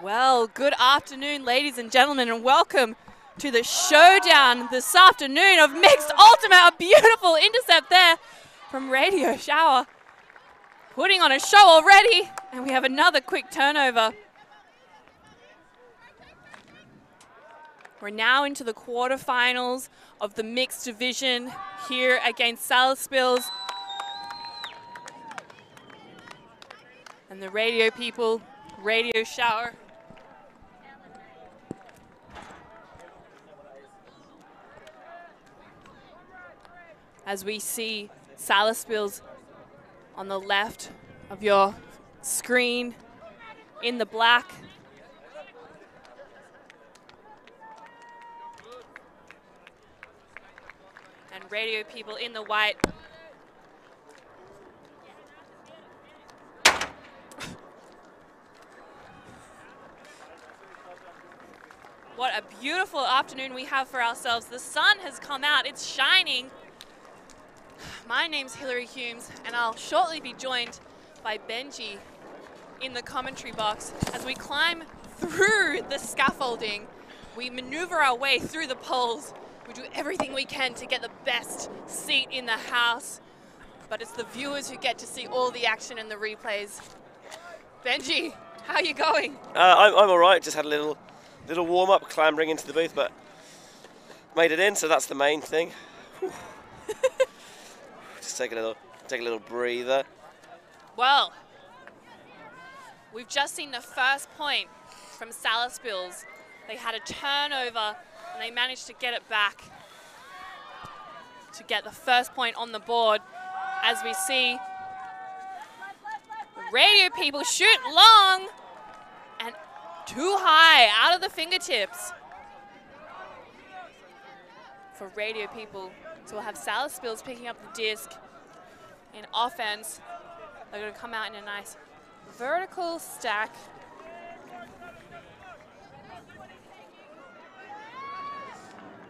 Well, good afternoon, ladies and gentlemen, and welcome to the showdown this afternoon of Mixed Ultimate. A beautiful intercept there from Radio Shower. Putting on a show already, and we have another quick turnover. We're now into the quarterfinals of the mixed division here against Salaspils. And the radio people, Radio Shower. As we see Salaspils on the left of your screen in the black. And radio people in the white. What a beautiful afternoon we have for ourselves. The sun has come out, it's shining. My name's Hillary Humes, and I'll shortly be joined by Benji in the commentary box as we climb through the scaffolding. We maneuver our way through the poles. We do everything we can to get the best seat in the house, but it's the viewers who get to see all the action and the replays. Benji, how are you going? I'm all right. Just had a little warm-up, clambering into the booth, but made it in, so that's the main thing. Just take a little breather. Well, we've just seen the first point from Salaspils. They had a turnover and they managed to get it back to get the first point on the board. As we see the radio people shoot long and too high out of the fingertips for radio people. So we'll have Salaspils picking up the disc in offense. They're going to come out in a nice vertical stack.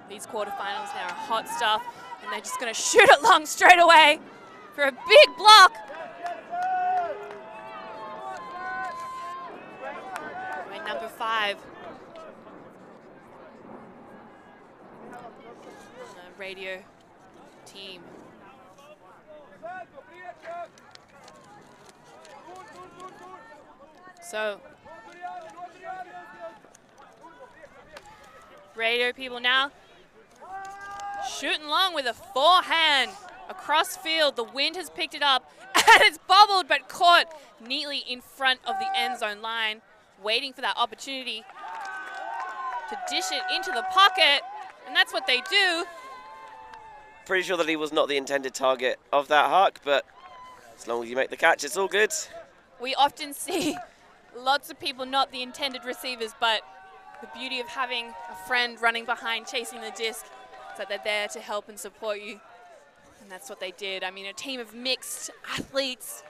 These quarterfinals now are hot stuff, and they're just going to shoot it long straight away for a big block. By number 5. The radio team. So, radio people now shooting long with a forehand across field. The wind has picked it up and it's bobbled but caught neatly in front of the end zone line, waiting for that opportunity to dish it into the pocket, and that's what they do. Pretty sure that he was not the intended target of that huck, but as long as you make the catch, it's all good. We often see lots of people not the intended receivers, but the beauty of having a friend running behind chasing the disc is that they're there to help and support you. And that's what they did. I mean, a team of mixed athletes,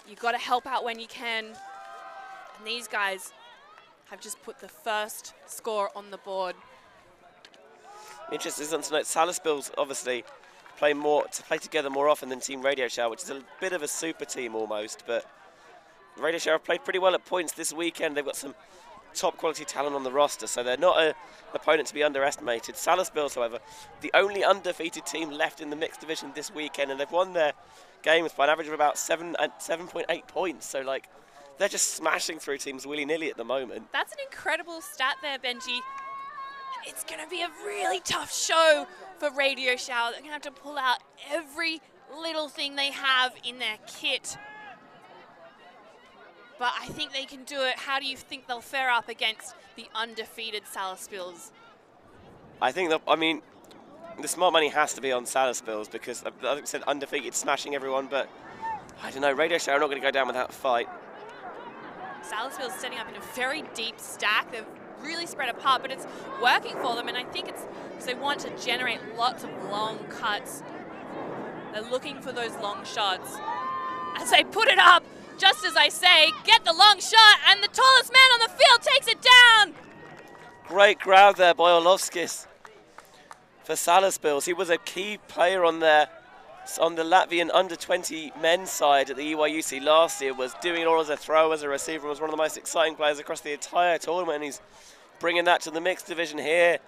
you've got to help out when you can. And these guys have just put the first score on the board. Interesting to note, Salaspils obviously play together more often than Team Radio Shower, which is a bit of a super team almost, but Radio Shower have played pretty well at points this weekend. They've got some top quality talent on the roster, so they're not an opponent to be underestimated. Salaspils, however, the only undefeated team left in the mixed division this weekend, and they've won their games by an average of about 7.8 points. So, like, they're just smashing through teams willy-nilly at the moment. That's an incredible stat there, Benji. It's going to be a really tough show for Radio Shower. They're going to have to pull out every little thing they have in their kit. But I think they can do it. How do you think they'll fare up against the undefeated Salaspils? I think that, I mean, the smart money has to be on Salaspils because, like I said, undefeated, smashing everyone, but I don't know, Radio Shower are not going to go down without a fight. Salaspils setting up in a very deep stack. They've really spread apart, but it's working for them, and I think it's because they want to generate lots of long cuts. They're looking for those long shots. As they put it up, just as I say, get the long shot, and the tallest man on the field takes it down. Great grab there by Orlovskis for Salaspils. He was a key player on their on the Latvian under-20 men's side at the EYUC last year, was doing it all as a thrower, as a receiver, was one of the most exciting players across the entire tournament, and he's bringing that to the mixed division here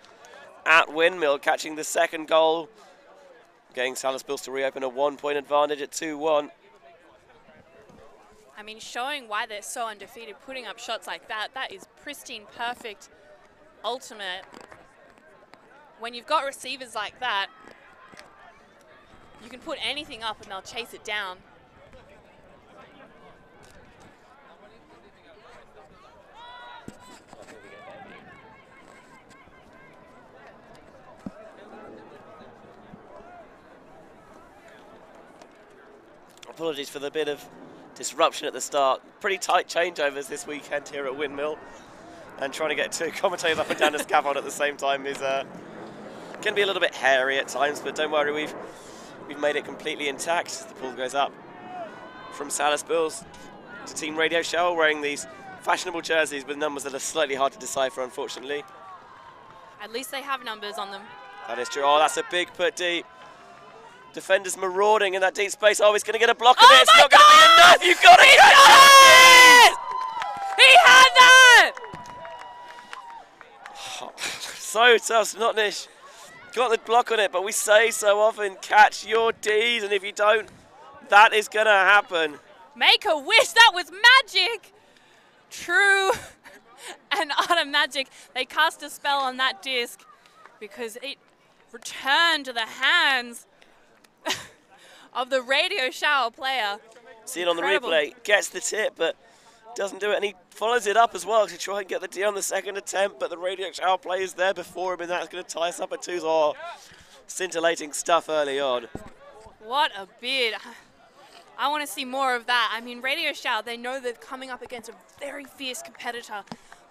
at Windmill, catching the second goal, getting Salaspils to reopen a 1-point advantage at 2-1. I mean, showing why they're so undefeated, putting up shots like that, that is pristine, perfect, ultimate. When you've got receivers like that, you can put anything up and they'll chase it down. Apologies for the bit of disruption at the start. Pretty tight changeovers this weekend here at Windmill, and trying to get two commentators up and down the scaffold at the same time is can be a little bit hairy at times, but don't worry, we've made it completely intact. The ball goes up from Salaspils to Team Radio Show, wearing these fashionable jerseys with numbers that are slightly hard to decipher, unfortunately. At least they have numbers on them. That is true. Oh, that's a big put deep. Defenders marauding in that deep space. Oh, he's going to get a block on it. It's not going to be enough. You've got to catch it! He had that! So tough, Snotnish. Got the block on it, but we say so often, catch your Ds, and if you don't, that is going to happen. Make a wish, that was magic! True and utter magic. They cast a spell on that disc because it returned to the hands of the Radio Shower player. See it on the replay, gets the tip, but doesn't do it, and he follows it up as well to try and get the D on the second attempt, but the Radio Shower player is there before him, and that's going to tie us up at 2. Oh, scintillating stuff early on. What a bid. I want to see more of that. I mean, Radio Shower, they know they're coming up against a very fierce competitor,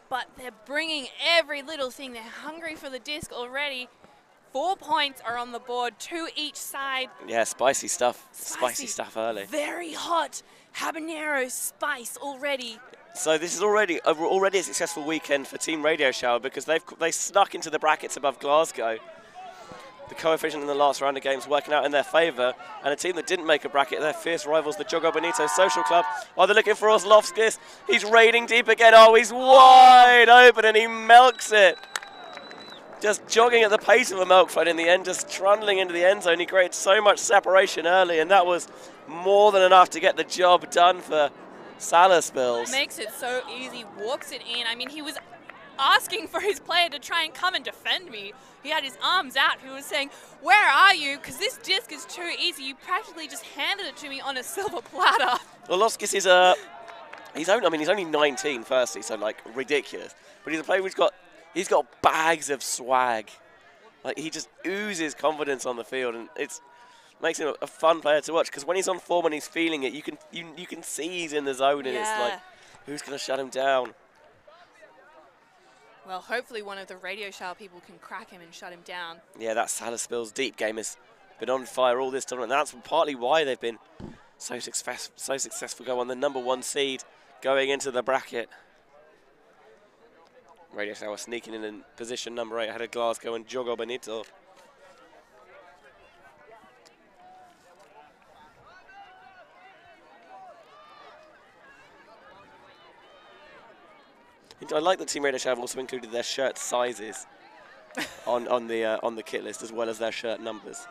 but they're bringing every little thing. They're hungry for the disc already. 4 points are on the board, 2 each side. Yeah, spicy stuff. Spicy stuff early. Very hot habanero spice already. So this is already a successful weekend for Team Radio Shower because they snuck into the brackets above Glasgow. The coefficient in the last round of games working out in their favour, and a team that didn't make a bracket, their fierce rivals, the Jogo Bonito Social Club. Oh, they're looking for Oslovskis. He's raiding deep again. Oh, he's wide open and he milks it. Just jogging at the pace of a milk float in the end, just trundling into the end zone. He created so much separation early, and that was more than enough to get the job done for Salaspils. Makes it so easy, walks it in. I mean, he was asking for his player to try and come and defend me. He had his arms out. He was saying, where are you? Because this disc is too easy. You practically just handed it to me on a silver platter. Oslovskis is he's only 19 firstly, so like ridiculous. But he's a player who's he's got bags of swag. Like, he just oozes confidence on the field, and it makes him a fun player to watch, because when he's on form and he's feeling it, you can see he's in the zone, and it's like, who's going to shut him down? Well, hopefully one of the Radio Shower people can crack him and shut him down. Yeah, that Salaspils deep game has been on fire all this tournament. That's partly why they've been so successful going on the #1 seed going into the bracket. Radio Shower sneaking in position number 8 ahead of Glasgow and Jogo Bonito. I like that Team Radio Shower have also included their shirt sizes on the kit list, as well as their shirt numbers.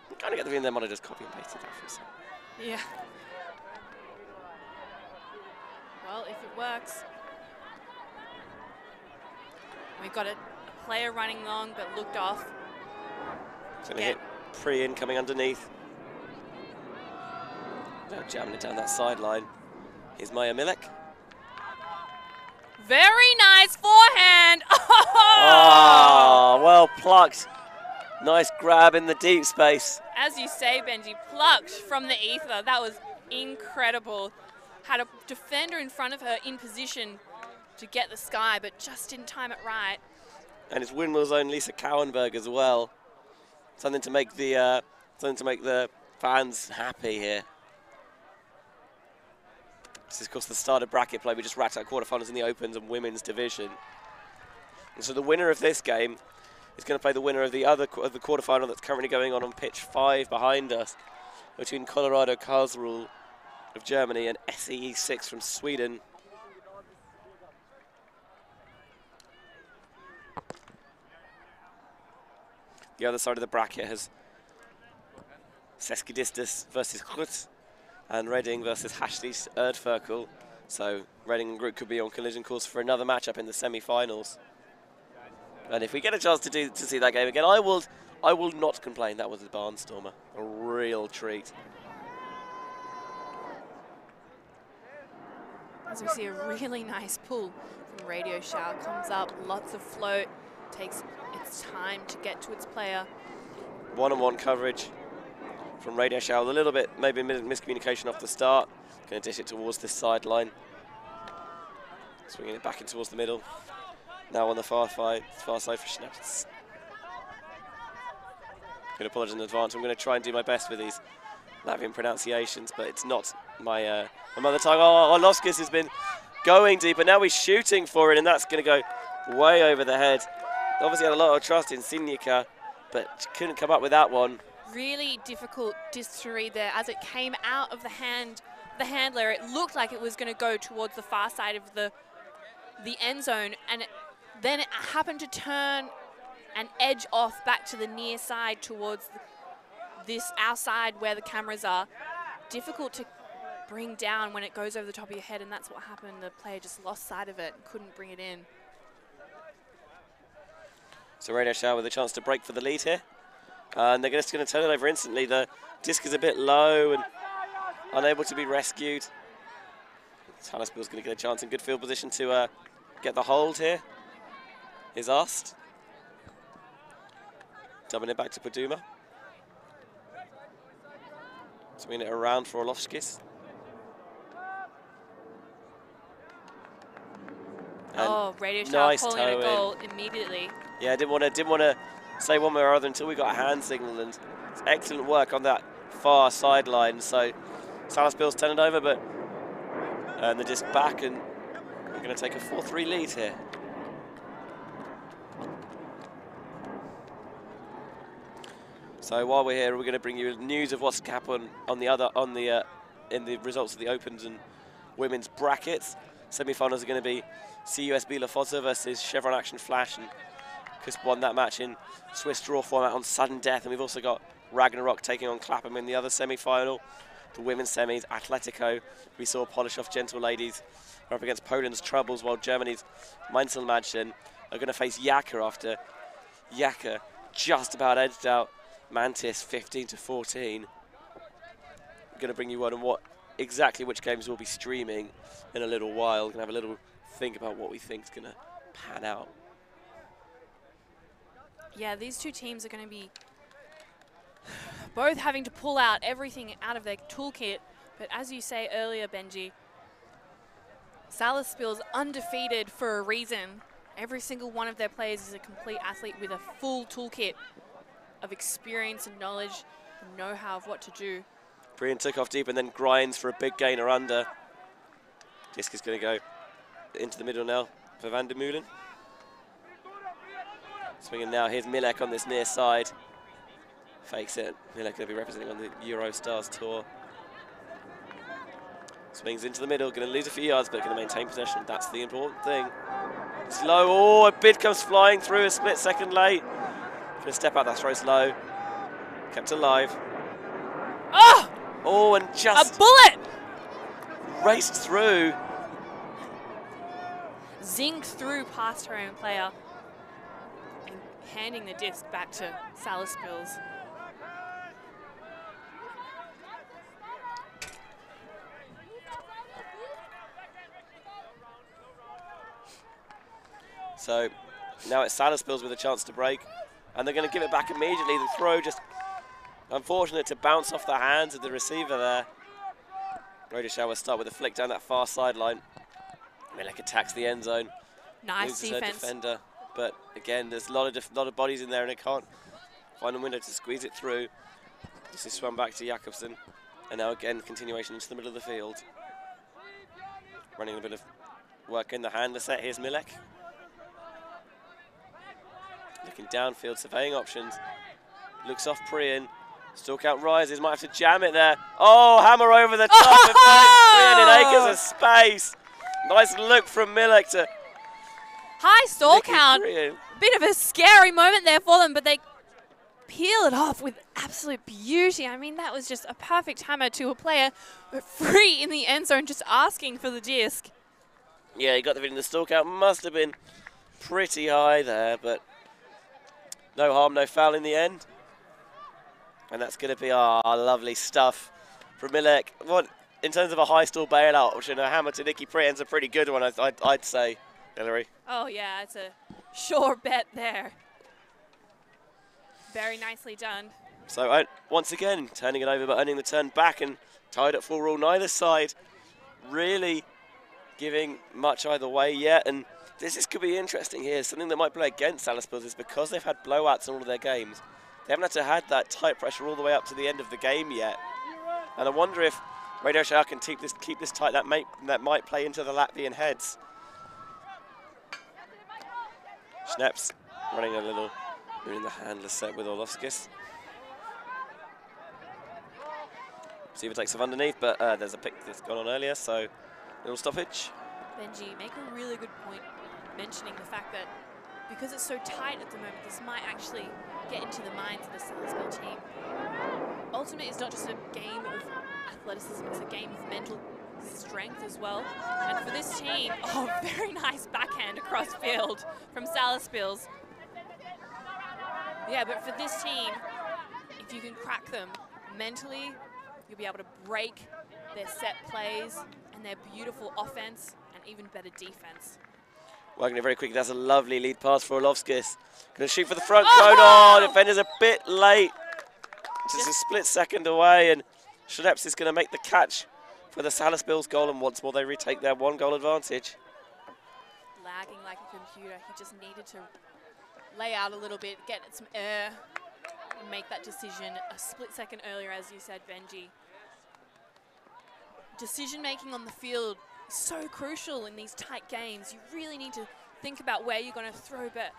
I'm kind of get the feeling they might have just copy and pasted that for a second. Yeah. Well, if it works. We've got a player running long, but looked off. It's going to hit Priyan coming underneath. Now jamming it down that sideline. Here's Maya Milek. Very nice forehand. Oh, well plucked. Nice grab in the deep space. As you say, Benji, plucked from the ether. That was incredible. Had a defender in front of her in position to get the sky, but just didn't time it right. And it's Windmill's own Lisa Cowenberg as well. Something to make the fans happy here. This is, of course, the start of bracket play. We just racked out quarterfinals in the Opens and Women's Division. And so the winner of this game is going to play the winner of the quarterfinal that's currently going on pitch 5 behind us, between Colorado Karlsruhe of Germany and SEE 6 from Sweden. The other side of the bracket has Seskidistas versus Grut and Reading versus Hashtag Erdferkel. So Reading and Grut could be on collision course for another matchup in the semi-finals. And if we get a chance to see that game again, I will not complain. That was a barnstormer, a real treat. As we see, a really nice pull from Radio Shower. Comes up, lots of float, takes its time to get to its player. One-on-one coverage from Radio Shower. A little bit, maybe miscommunication off the start. Going to dish it towards this sideline. Swinging it back in towards the middle. Now on the far side for Schnaps. I'm going to apologise in advance. I'm going to try and do my best with these Latvian pronunciations, but it's not my mother tongue. Oh, Orlovskis has been going deep, and now he's shooting for it, and that's going to go way over the head. Obviously had a lot of trust in Sinjika, but couldn't come up with that one. Really difficult disc to read there. As it came out of the handler, it looked like it was going to go towards the far side of the end zone, and then it happened to turn and edge off back to the near side towards our side where the cameras are. Difficult to bring down when it goes over the top of your head, and that's what happened. The player just lost sight of it and couldn't bring it in. So Radio Shower with a chance to break for the lead here. And they're just going to turn it over instantly. The disc is a bit low and unable to be rescued. Salaspils going to get a chance in good field position to get the hold here. Is asked. Dubbing it back to Paduma. Swinging it around for Orlovskis. Oh, Radio Shower nice calling it a goal immediately. Yeah, I didn't want to say one way or other until we got a hand signal, and it's excellent work on that far sideline. So Salaspils turn it over, but and they're just back, and we're going to take a 4-3 lead here. So while we're here, we're going to bring you news of what's happened in the results of the Opens and women's brackets. Semi-finals are going to be CUS Bielefeld versus Chevron Action Flash, and Chris won that match in Swiss draw format on sudden death. And we've also got Ragnarok taking on Clapham in the other semi-final. The women's semis, Atletico, we saw polish off Gentle Ladies, are up against Poland's Troubles, while Germany's Mainzelmädchen are going to face Jaka after Jaka just about edged out Mantis 15-14. I'm going to bring you on which games we'll be streaming in a little while. We're going to have a little think about what we think is going to pan out. Yeah, these two teams are going to be both having to pull out everything out of their toolkit. But as you say earlier, Benji, Salaspils undefeated for a reason. Every single one of their players is a complete athlete with a full toolkit of experience and knowledge and know-how of what to do. Brian took off deep and then grinds for a big gainer under. Disc is going to go into the middle now for Van der Meulen. Swinging now, here's Milek on this near side. Fakes it. Milek going to be representing on the Eurostars tour. Swings into the middle, going to lose a few yards, but going to maintain possession. That's the important thing. Slow, oh, a bid comes flying through, a split second late. Going to step out, that throw's low. Kept alive. Oh! Oh, and just a bullet! Raced through. Zinged through past her own player. And handing the disc back to Salaspils. So now it's Salaspils with a chance to break, and they're going to give it back immediately. The throw just unfortunate to bounce off the hands of the receiver there. Radio Shower start with a flick down that far sideline. Milek attacks the end zone. Nice defense. Defender, but again, there's a lot of bodies in there, and it can't find a window to squeeze it through. This is swung back to Jakobsen, and now again continuation into the middle of the field. Running a bit of work in the handler set. Here's Milek. looking downfield, surveying options. Looks off Priyan. Still count rises, might have to jam it there. Oh, hammer over the top and finds Priyan in acres of space. Nice look from Milek to high stall Nikki count. Priyan. Bit of a scary moment there for them, but they peel it off with absolute beauty. I mean, that was just a perfect hammer to a player, but free in the end zone, just asking for the disc. Yeah, you got the feeling the stall count must have been pretty high there, but no harm, no foul in the end. And that's going to be our lovely stuff from Milek. What, in terms of a high stall bailout, which a hammer to Nikki Priyan's a pretty good one, I'd say, Hillary. Oh yeah, it's a sure bet there. Very nicely done. So once again, turning it over but earning the turn back and tied at full rule. Neither side really giving much either way yet. And this could be interesting here. Something that might play against Salaspils is because they've had blowouts in all of their games. They haven't had that tight pressure all the way up to the end of the game yet. And I wonder if Radio Shower can keep this tight. That might play into the Latvian heads. Schneps running a little in the handler set with Orlovskis. See if it takes off underneath, but there's a pick that's gone on earlier, so little stoppage. Benji, make a really good point mentioning the fact that because it's so tight at the moment, this might actually get into the minds of the Salaspil team. Ultimate is not just a game of athleticism, it's a game of mental strength as well. And for this team, oh, very nice backhand across field from Salaspils. Yeah, but for this team, if you can crack them mentally, you'll be able to break their set plays and their beautiful offense and even better defense. Working it very quickly. That's a lovely lead pass for Orlovskis. Going to shoot for the front cone. Oh, defender's a bit late. Just a split second away, and Schneps is going to make the catch for the Salaspils goal, and once more they retake their 1-goal advantage. Lagging like a computer. He just needed to lay out a little bit, get some air, and make that decision a split second earlier, as you said, Benji. Decision making on the field is so crucial in these tight games. You really need to think about where you're going to throw, but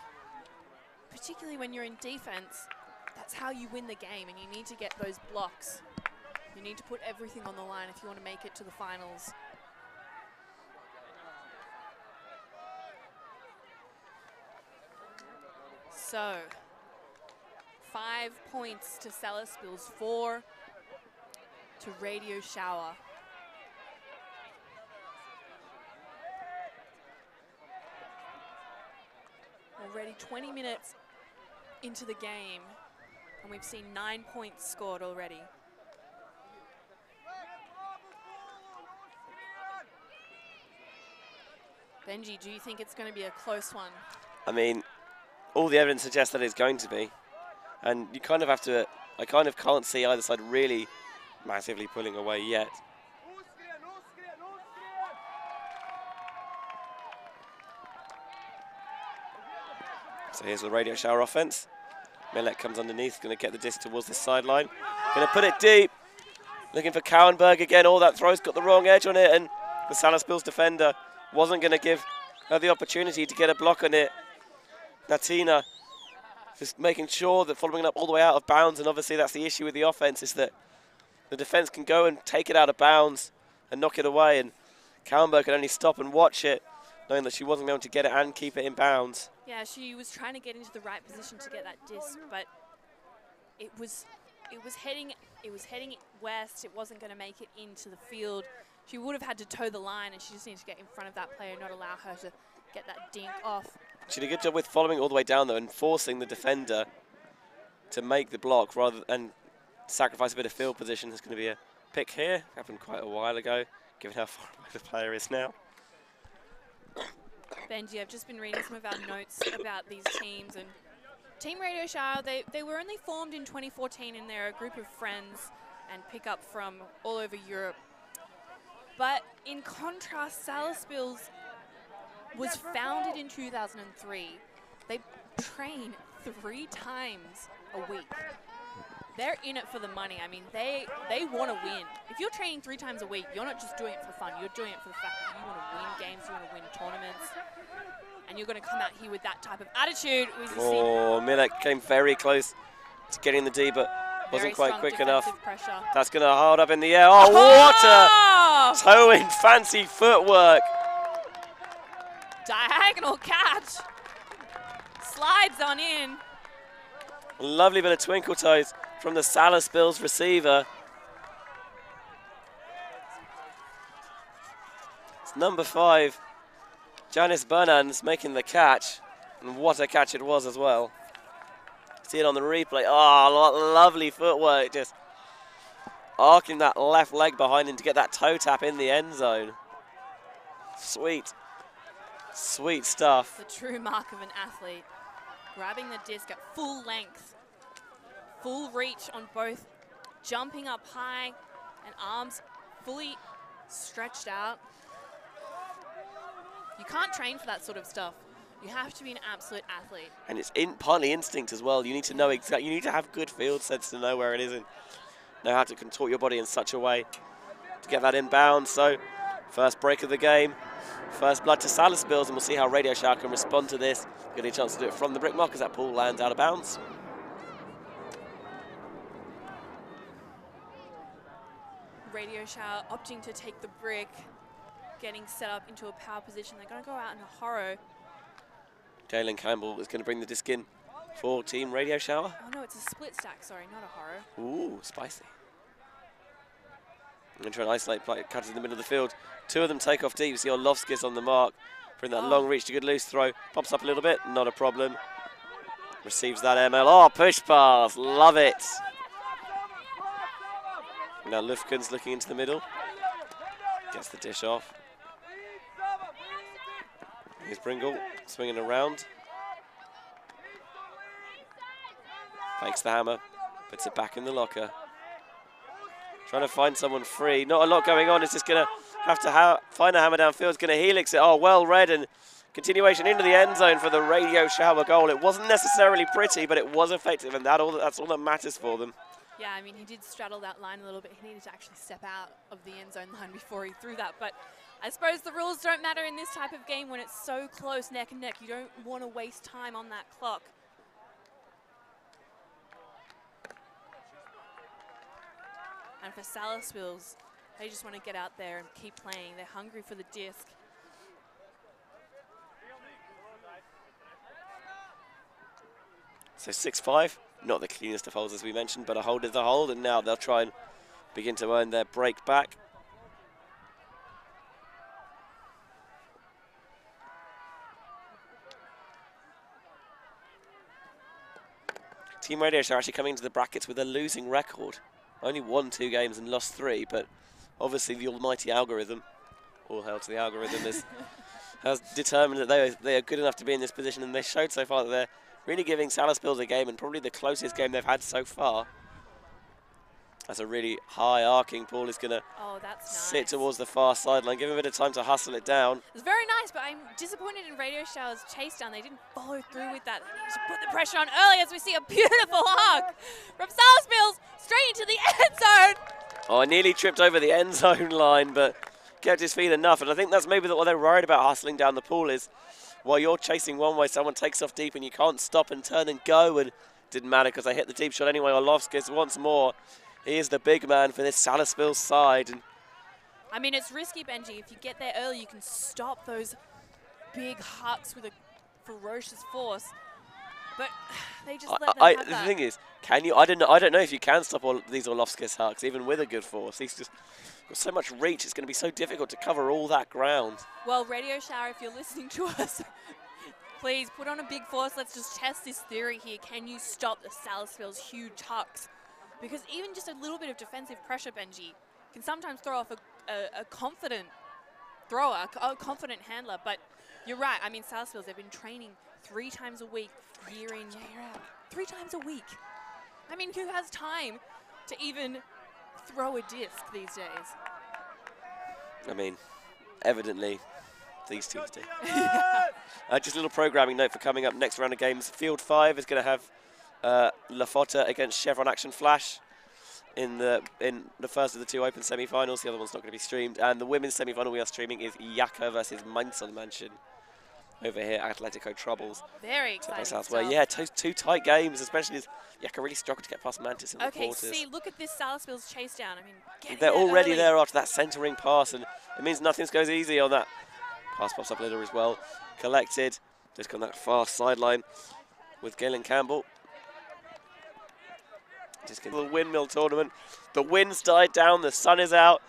particularly when you're in defense, that's how you win the game, and you need to get those blocks. You need to put everything on the line if you want to make it to the finals. So, 5 points to Salaspils, 4 to Radio Shower. Already 20 minutes into the game, and we've seen 9 points scored already. Benji, do you think it's going to be a close one? I mean, all the evidence suggests that it's going to be. And you kind of have to, I kind of can't see either side really massively pulling away yet. So here's the Radio Shower offense. Milek comes underneath, going to get the disc towards the sideline. Going to put it deep. Looking for Cowenberg again. Oh, that throw's got the wrong edge on it, and the Salaspils defender wasn't going to give her the opportunity to get a block on it. Natina just making sure that following it up all the way out of bounds, and obviously that's the issue with the offense, is that the defense can go and take it out of bounds and knock it away, and Cowenberg can only stop and watch it, knowing that she wasn't going to get it and keep it in bounds. Yeah, she was trying to get into the right position to get that disc, but it was heading west. It wasn't going to make it into the field. She would have had to toe the line, and she just needed to get in front of that player, not allow her to get that dink off. She did a good job with following all the way down, though, and forcing the defender to make the block rather than sacrifice a bit of field position. There's going to be a pick here. Happened quite a while ago, given how far away the player is now. Benji, I've just been reading some of our notes about these teams, and Team Radio Shower, they were only formed in 2014, and they're a group of friends and pick up from all over Europe. But in contrast, Salaspils was founded in 2003. They train 3 times a week. they're in it for the money. I mean, they want to win. If you're training 3 times a week, you're not just doing it for fun. You're doing it for the fact that you want to win games, you want to win tournaments, and you're going to come out here with that type of attitude. Oh, Milek came very close to getting the D, but wasn't quite quick enough. Pressure. That's going to hold up in the air. Oh, what a toe-in fancy footwork. Diagonal catch. Slides on in. Lovely bit of twinkle toes from the Salaspils receiver. It's number 5, Janice Burnans making the catch. And what a catch it was as well. See it on the replay. Oh, lovely footwork. Just arcing that left leg behind him to get that toe tap in the end zone. Sweet. Sweet stuff. The true mark of an athlete. Grabbing the disc at full length. Full reach on both. Jumping up high and arms fully stretched out. You can't train for that sort of stuff. You have to be an absolute athlete. And it's partly instinct as well. You need to know exactly, you need to have good field sense to know where it is and know how to contort your body in such a way to get that inbound. So, first break of the game, first blood to Salaspils, and we'll see how Radio Shower can respond to this. Getting a chance to do it from the brick mark as that ball lands out of bounds. Radio Shower opting to take the brick, getting set up into a power position. They're going to go out in a horror. Jalen Campbell is going to bring the disc in for Team Radio Shower. Oh no, it's a split stack, sorry, not a horror. Ooh, spicy. And try and isolate play, cutters in the middle of the field. 2 of them take off deep. You see Orlovskis on the mark. Bring that long reach to good loose throw. Pops up a little bit, not a problem. Receives that ML. Oh, push pass, love it. Now Lufkin's looking into the middle. Gets the dish off. Here's Bringle swinging around. Fakes the hammer, puts it back in the locker. Trying to find someone free. Not a lot going on. It's just going to have to find a hammer downfield. It's going to helix it. Oh, well read, and continuation into the end zone for the Radio Shower goal. It wasn't necessarily pretty, but it was effective, and that's all that matters for them. Yeah, I mean, he did straddle that line a little bit. He needed to actually step out of the end zone line before he threw that. But I suppose the rules don't matter in this type of game when it's so close, neck and neck. You don't want to waste time on that clock. And for Salaspils, they just want to get out there and keep playing. They're hungry for the disc. So 6-5, not the cleanest of holds as we mentioned, but a hold is a hold, and now they'll try and begin to earn their break back. Team Radio Show actually coming into the brackets with a losing record. Only won 2 games and lost 3, but obviously the almighty algorithm, all hail to the algorithm, has determined that they are good enough to be in this position, and they showed so far that they're really giving Salaspils a game, and probably the closest game they've had so far. That's a really high arcing. Paul is going to sit towards the far sideline, give him a bit of time to hustle it down. It's very nice, but I'm disappointed in Radio Shower's chase down. They didn't follow through with that. They just put the pressure on early as we see a beautiful arc from Salaspils straight into the end zone. Oh, I nearly tripped over the end zone line, but kept his feet enough. And I think that's maybe what they're worried about hustling down the pool is while you're chasing one way, someone takes off deep and you can't stop and turn and go. And it didn't matter because they hit the deep shot anyway. Orlovskis once more. He is the big man for this Salaspils side. And I mean, it's risky, Benji. If you get there early, you can stop those big hucks with a ferocious force. But they just let them have that. The thing is, can you? I don't know if you can stop all these Orlovskis hucks, even with a good force. He's just got so much reach. It's going to be so difficult to cover all that ground. Well, Radio Shower, if you're listening to us, please put on a big force. Let's just test this theory here. Can you stop the Salaspils' huge hucks? Because even just a little bit of defensive pressure, Benji, can sometimes throw off a confident thrower, a confident handler. But you're right. I mean, Salaspils, they've been training 3 times a week, year in, year out. 3 times a week. I mean, who has time to even throw a disc these days? I mean, evidently, these teams do. Just a little programming note for coming up next round of games. Field 5 is going to have Lafota against Chevron Action Flash in the first of the 2 open semi-finals. The other one's not going to be streamed. And the women's semi-final we are streaming is Yaka versus Mainzelmansion. Over here, Atletico Troubles. Very exciting stuff. Yeah, two tight games, especially as Yaka really struggled to get past Mantis in the quarters. Okay, see, look at this Salaspils chase down. I mean, they're already there after that centering pass, and it means nothing goes easy on that. Pass pops up later as well. Collected, just on that far sideline with Galen Campbell. Just getting the Windmill tournament. The wind's died down, the sun is out.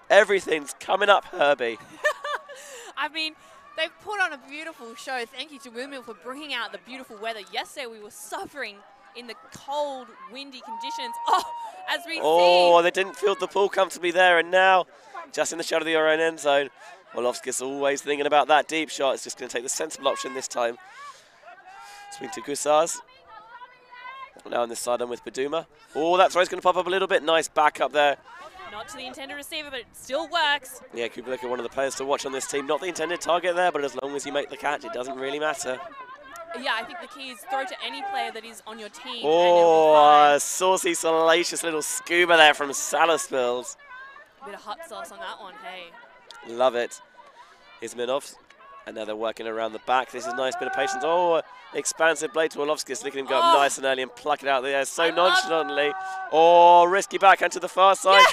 Everything's coming up, Herbie. I mean, they've put on a beautiful show. Thank you to Windmill for bringing out the beautiful weather. Yesterday we were suffering in the cold, windy conditions. Oh, as we see. Oh, they didn't field the pool comfortably there, and now, just in the shadow of your own end zone, Orlovski's always thinking about that deep shot. It's just going to take the sensible option this time. Swing to Gusars. Now on this sideline with Baduma. Oh, that's right, it's going to pop up a little bit. Nice back up there. Not to the intended receiver, but it still works. Yeah, Kubalika, one of the players to watch on this team. Not the intended target there, but as long as you make the catch, it doesn't really matter. Yeah, I think the key is throw to any player that is on your team. Oh, saucy, salacious little scuba there from Salaspils. A bit of hot sauce on that one, hey. Love it. Here's Minovs. And now they're working around the back. This is a nice bit of patience. Oh, expansive blade to Orlovski. Look at him go up nice and early and pluck it out there so nonchalantly. Oh, risky backhand to the far side. Yeah!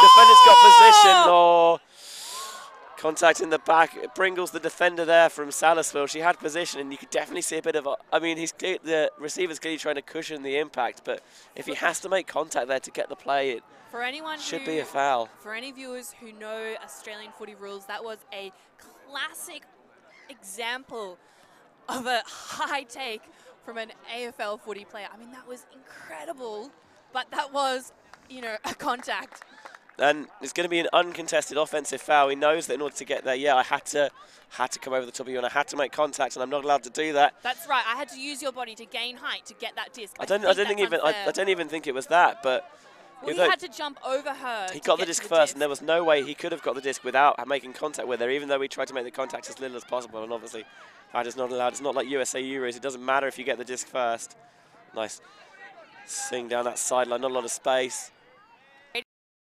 Defender's got position. Oh, contact in the back. Pringle's the defender there from Salaspils. She had position, and you could definitely see a bit of a... I mean, the receiver's clearly trying to cushion the impact, but if he has to make contact there to get the play, it for anyone should be a foul. For any viewers who know Australian footy rules, that was a classic example of a high take from an AFL footy player. I mean, that was incredible, but that was, you know, a contact. And it's going to be an uncontested offensive foul. He knows that in order to get there, yeah, I had to come over the top of you and I had to make contact, and I'm not allowed to do that. That's right. I had to use your body to gain height to get that disc. I don't even think it was that, but well, he had to jump over her. He got the disc first, and there was no way he could have got the disc without making contact with her, even though we tried to make the contact as little as possible. And obviously, that is not allowed. It's not like USA Euros. It doesn't matter if you get the disc first. Nice swing down that sideline. Not a lot of space.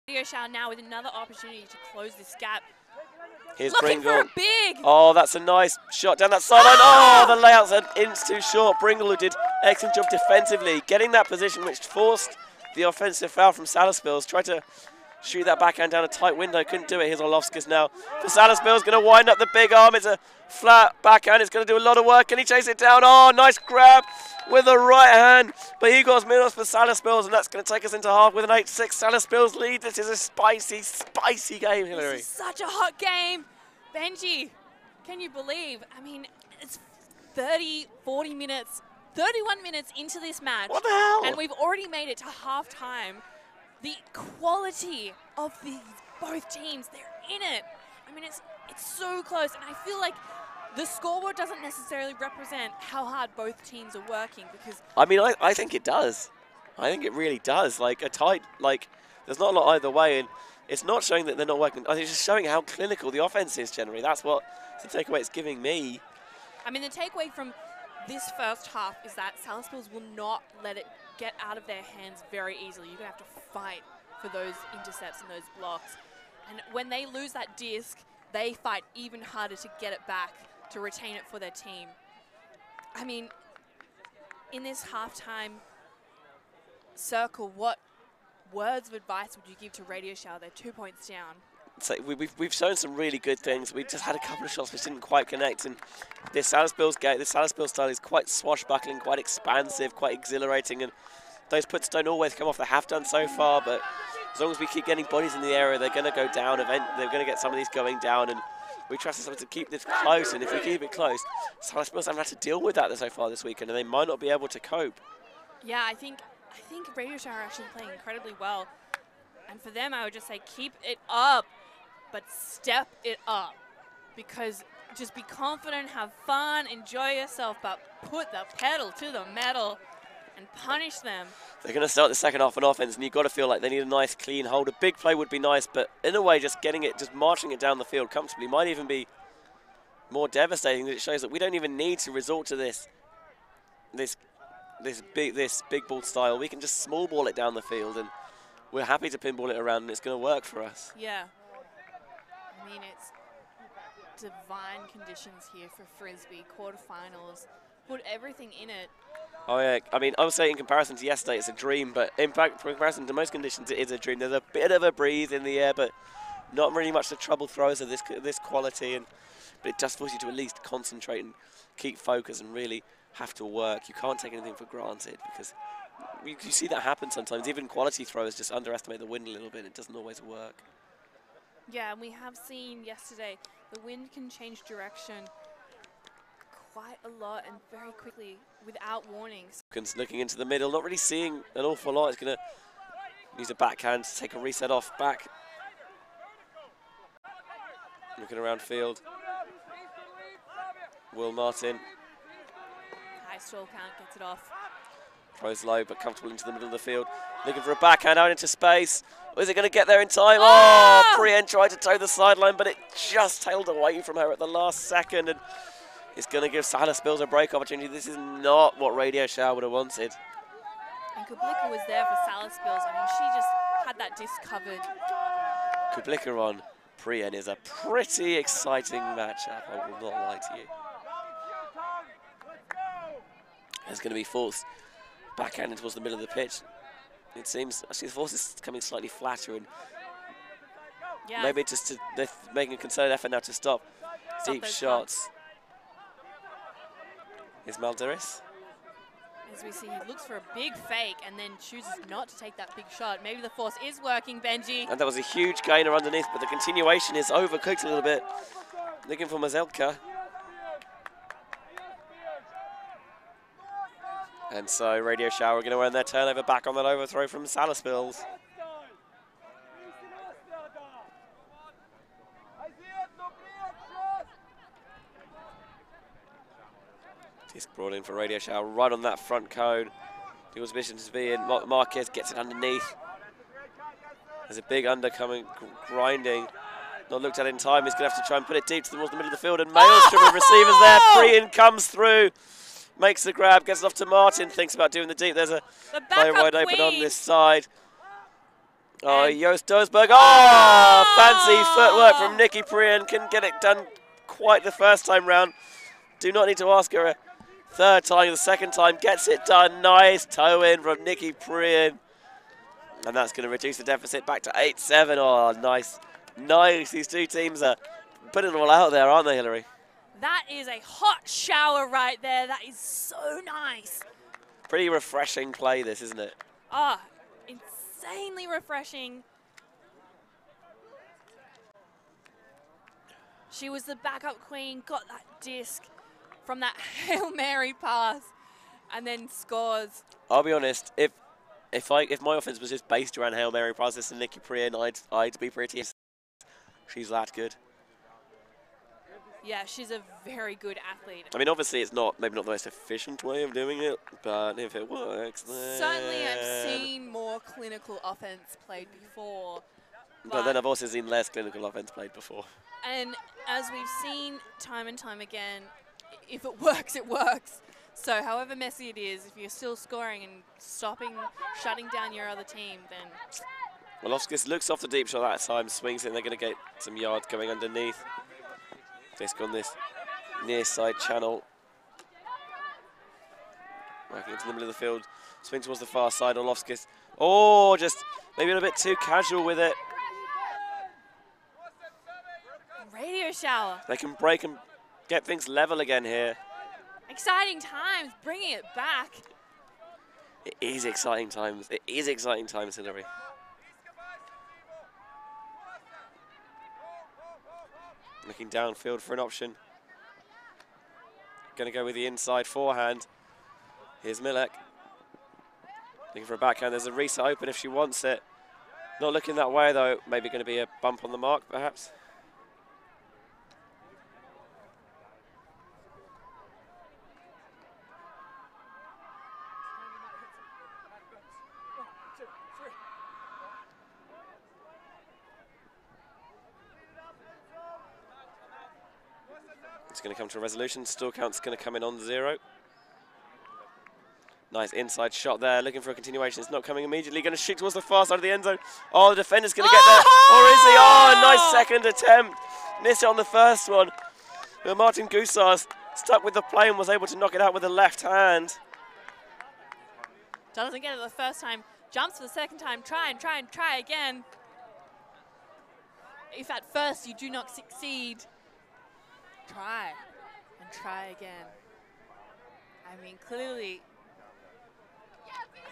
Radio Shower now with another opportunity to close this gap. Here's Looking Pringle. for a big. Oh, that's a nice shot down that sideline. Oh, the layout's an inch too short. Pringle, who did excellent job defensively, getting that position which forced the offensive foul from Salaspils. Tried to shoot that backhand down a tight window. Couldn't do it. Here's Orlovskis now. For Salaspils, going to wind up the big arm. It's a flat backhand. It's going to do a lot of work. Can he chase it down? Oh, nice grab with the right hand. But he got Minos for Salaspils, and that's going to take us into half with an 8-6 Salaspils lead. This is a spicy, spicy game, Hillary. This is such a hot game. Benji, can you believe? I mean, it's 30, 40 minutes, 31 minutes into this match. What the hell? And we've already made it to halftime. The quality of these both teams, they're in it. I mean, it's so close, and I feel like the scoreboard doesn't necessarily represent how hard both teams are working, because... I mean, I think it does. I think it really does. Like, a tight, like, there's not a lot either way, and it's not showing that they're not working. It's just showing how clinical the offense is generally. That's what the takeaway it's giving me. I mean, the takeaway from this first half is that Salaspils will not let it get out of their hands very easily. You're going to have to fight for those intercepts and those blocks. And when they lose that disc, they fight even harder to get it back, to retain it for their team. I mean, in this halftime circle, what words of advice would you give to Radio Shower? They're 2 points down. So we've shown some really good things. We just had a couple of shots which didn't quite connect, and this Salaspils game, this Salaspils style is quite swashbuckling, quite expansive, quite exhilarating, and those puts don't always come off. They have done so far, but as long as we keep getting bodies in the area, they're going to go down. They're going to get some of these going down, and we trust ourselves to keep this close. And if we keep it close, Salaspils haven't had to deal with that so far this weekend, and they might not be able to cope. Yeah, I think Radio Shower are actually playing incredibly well, and for them, I would just say keep it up, but step it up, because just be confident, have fun, enjoy yourself, but put the pedal to the metal and punish them. They're going to start the second half on offense, and you've got to feel like they need a nice clean hold. A big play would be nice, but in a way, just getting it, just marching it down the field comfortably might even be more devastating. It shows that we don't even need to resort to this this big ball style. We can just small ball it down the field, and we're happy to pinball it around, and it's going to work for us. Yeah. I mean, it's divine conditions here for Frisbee. Quarterfinals. Put everything in it. Oh, yeah. I mean, I would say in comparison to yesterday, it's a dream, but in fact, in comparison to most conditions, it is a dream. There's a bit of a breeze in the air, but not really much the trouble throws of this quality, but it just forces you to at least concentrate and keep focus and really have to work. You can't take anything for granted because you see that happen sometimes. Even quality throwers just underestimate the wind a little bit. It doesn't always work. Yeah, and we have seen yesterday the wind can change direction quite a lot and very quickly without warnings. Looking into the middle, not really seeing an awful lot. It's going to use a backhand to take a reset off back. Looking around field. Will Martin. High stall count, gets it off. Throws low, but comfortable into the middle of the field. Looking for a backhand out into space. Is it going to get there in time? Oh! Prien tried to toe the sideline, but it just tailed away from her at the last second. And it's going to give Salaspils a break opportunity. This is not what Radio Shower would have wanted. And Kublika was there for Salaspils. I mean, she just had that disc covered. Kublika on Prien is a pretty exciting matchup, I will not lie to you. There's going to be force backhanded towards the middle of the pitch. It seems actually the force is coming slightly flatter, and maybe just they're making a concerted effort now to stop deep shots. Is Maldiris? As we see, he looks for a big fake and then chooses not to take that big shot. Maybe the force is working, Benji. And that was a huge gainer underneath, but the continuation is overcooked a little bit. Looking for Mazelka. And so Radio Shower are going to earn their turnover back on that overthrow from Salaspils. Disc brought in for Radio Shower right on that front cone. The position to be in. Marquez gets it underneath. There's a big under coming, grinding. Not looked at in time. He's going to have to try and put it deep towards the middle of the field. And Maelstrom with receivers there. Prien comes through. Makes the grab, gets it off to Martin, thinks about doing the deep. There's a player wide open on this side. Oh, Joost Doesberg. Oh, fancy footwork from Nikki Prien. Couldn't get it done quite the first time round. Do not need to ask her a third time. The second time gets it done. Nice toe in from Nikki Prien. And that's going to reduce the deficit back to 8-7. Oh, nice. Nice. These two teams are putting it all out there, aren't they, Hillary? That is a hot shower right there. That is so nice. Pretty refreshing play, this, isn't it? Ah, insanely refreshing. She was the backup queen, got that disc from that Hail Mary pass, and then scores. I'll be honest, if my offense was just based around Hail Mary passes and Nikki Prien, I'd be pretty. She's that good. Yeah, she's a very good athlete. I mean, obviously, it's maybe not the most efficient way of doing it, but if it works, then... Certainly, I've seen more clinical offense played before. But then I've also seen less clinical offense played before. And as we've seen time and time again, if it works, it works. So however messy it is, if you're still scoring and shutting down your other team, then... Wolofskis looks off the deep shot that time, swings it, and they're going to get some yards going underneath. Disc on this near side channel. Working into the middle of the field. Swing towards the far side. Olofskis. Oh, just maybe a little bit too casual with it. Radio Shower. They can break and get things level again here. Exciting times. Bringing it back. It is exciting times. It is exciting times, Hillary. Looking downfield for an option. Going to go with the inside forehand. Here's Milek. Looking for a backhand. There's a reset open if she wants it. Not looking that way, though. Maybe going to be a bump on the mark, perhaps. It's going to come to a resolution. Still count's going to come in on 0. Nice inside shot there, looking for a continuation. It's not coming immediately. Going to shoot towards the far side of the end zone. Oh, the defender's going to get there. Or is he? Oh, nice second attempt. Missed it on the first one. But Martin Gusars stuck with the play and was able to knock it out with the left hand. Doesn't get it the first time. Jumps for the second time. Try again. If at first you do not succeed, try and try again. I mean, clearly,